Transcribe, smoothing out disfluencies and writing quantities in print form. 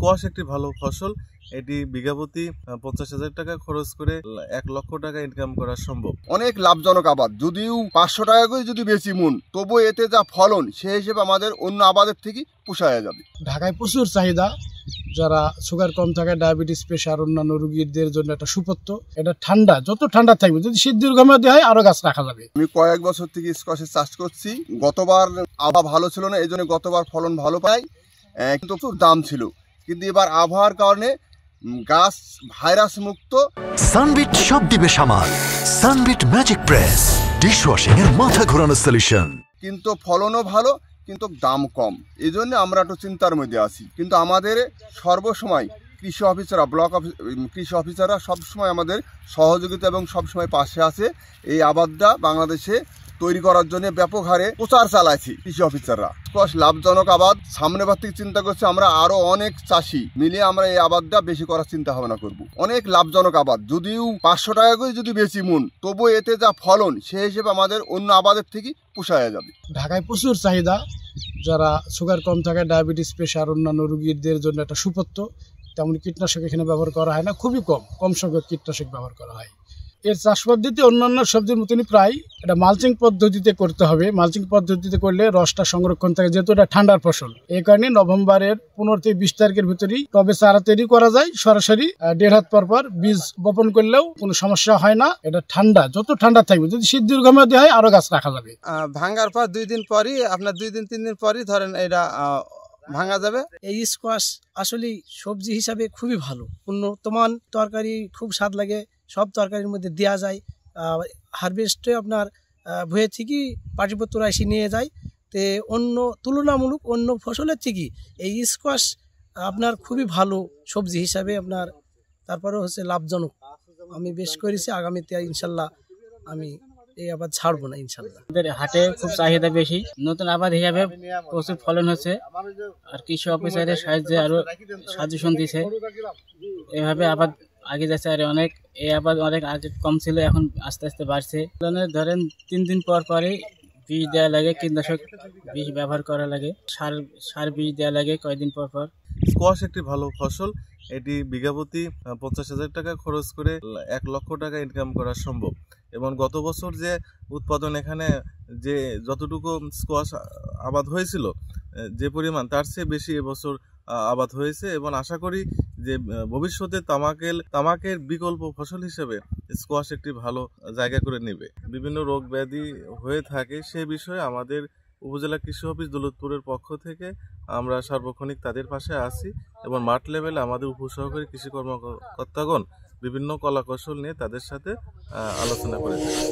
Squash একটি ভালো ফসল। এটি বিঘাপ্রতি 50,000 টাকা খরচ করে 1 লক্ষ টাকা ইনকাম করা সম্ভব। অনেক লাভজনক আবাদ, যদিও 500 টাকা করে যদি বেশি মন, তবু এতে যা ফলন সেই হিসেবে আমাদের অন্য আবাদের থেকে পোষায়া যাবে। ঢাকায় প্রচুর চাহিদা, যারা সুগার কম থাকে, ডায়াবেটিস, প্রেশার, অন্যান্য রোগীদের জন্য একটা সুপথ্য। এটা ঠান্ডা, যত ঠান্ডা থাকবে, যদি শীত দীর্ঘমেয়াদী হয় আরো গাছ রাখা যাবে। আমি কয়েক বছর থেকে স্কোয়াশের চাষ করছি। গতবার আবহাওয়া ভালো ছিল না, এই জন্য গতবার ফলন ভালো পাই, কিন্তু প্রচুর দাম ছিল। কিন্তু এবার আবহাওয়ার কারণে গাছ ভাইরাস মুক্ত। সানবিট সব দিবে সামাল। সানবিট ম্যাজিক প্রেস ডিশওয়াশিং এর মাথা ঘোরানো সলিউশন। কিন্তু ফলনও ভালো, কিন্তু দাম কম। এই জন্য আমরা একটু চিন্তার মধ্যে আছি। কিন্তু আমাদের সর্বসময় কৃষি অফিসাররা, কৃষি অফিসাররা সবসময় আমাদের সহযোগিতা এবং সবসময় পাশে আছে। এই আবাদটা বাংলাদেশে তৈরি করার জন্য ব্যাপক হারে প্রচার চালাইছি কৃষি অফিসাররা। স্কোয়াশ লাভজনক আবাদ, সামনে বার থেকে চিন্তা করছি আমরা আরো অনেক চাষি মিলে আমরা এই আবাদটা বেশি করার চিন্তা ভাবনা করব। অনেক লাভজনক আবাদ, যদিও 500 টাকা করে যদি বেশি মন, তবু এতে যা ফলন সেই হিসেবে আমাদের অন্য আবাদের থেকে পোষায়া যাবে। ঢাকায় প্রচুর চাহিদা, যারা সুগার কম থাকে, ডায়াবেটিস, প্রেশার, অন্যান্য রোগীদের জন্য একটা সুপথ্য। তেমন কীটনাশক এখানে ব্যবহার করা হয় না, খুবই কম সংখ্যক কীটনাশক ব্যবহার করা হয়। এর চাষ পদ্ধতি অন্যান্য সবজির মতনই প্রায়। এটা মালচিং পদ্ধতিতে করতে হবে। মালচিং পদ্ধতিতে করলে রসটা সংরক্ষণ থাকে, যেহেতু এটা ঠান্ডার ফসল। এই কারণে নভেম্বরের 15 থেকে 20 তারিখের ভিতরেই টবে চারা তৈরি করা যায়। সরাসরি 1.5 হাত পর বীজ বপন করলেও কোনো সমস্যা হয় না। এটা ঠান্ডা, যত ঠান্ডা থাকবে, যদি শীত দীর্ঘমেয়াদী হয় আরো গাছ রাখা যাবে। ভাঙার পর 2 দিন পরই, আপনার 2 দিন 3 দিন পরই ধরেন এটা ভাঙা যাবে। এই স্কোয়াশ আসলে সবজি হিসাবে খুবই ভালো, উন্নতমান তরকারি, খুব স্বাদ লাগে, সব তরকারির মধ্যে দেওয়া যায়। হারভেস্টে আপনার ভুঁয়ে থেকেই পাটিপত্র এসে নিয়ে যায়। তে তুলনামূলক অন্য ফসলের থেকে এই স্কোয়াশ আপনার খুবই ভালো সবজি হিসাবে আপনার। তারপরে হচ্ছে লাভজনক। আমি বেশ করেছি, আগামীতে ইনশাল্লাহ আমি এই আবাদ ছাড়বো না ইনশাল্লাহ। আমাদের হাটে খুব চাহিদা বেশি, নতুন আবাদ হিসাবে প্রচুর ফলন হচ্ছে। আর কৃষি অফিসারের সাহায্যে আরো সাজেশন দিছে, এভাবে আবাদ আগে যাচ্ছে। আর অনেক এই আবাদ অনেক আগে কম ছিল, এখন আস্তে আস্তে বাড়ছে। ধরেন 3 দিন পর পরে বীজ দেওয়া লাগে, কীটনাশক বীজ ব্যবহার করা লাগে, সার বীজ দেওয়া লাগে কয়েকদিন পর পর। স্কোয়াশ একটি ভালো ফসল। এটি বিঘাপ্রতি 50,000 টাকা খরচ করে 1 লক্ষ টাকা ইনকাম করা সম্ভব। এবং গত বছর যে উৎপাদন, এখানে যে যতটুকু স্কোয়াশ আবাদ হয়েছিল, যে পরিমাণ, তার চেয়ে বেশি এবছর আবাদ হয়েছে। এবং আশা করি যে ভবিষ্যতে তামাকের বিকল্প ফসল হিসেবে স্কোয়াশ একটি ভালো জায়গা করে নেবে। বিভিন্ন রোগ ব্যাধি হয়ে থাকে, সে বিষয়ে আমাদের উপজেলা কৃষি অফিস দৌলতপুরের পক্ষ থেকে আমরা সার্বক্ষণিক তাদের পাশে আছি। এবং মাঠ লেভেলে আমাদের উপসহকারী কৃষি কর্মকর্তাগণ বিভিন্ন কলা কৌশল নিয়ে তাদের সাথে আলোচনা করে থাকি।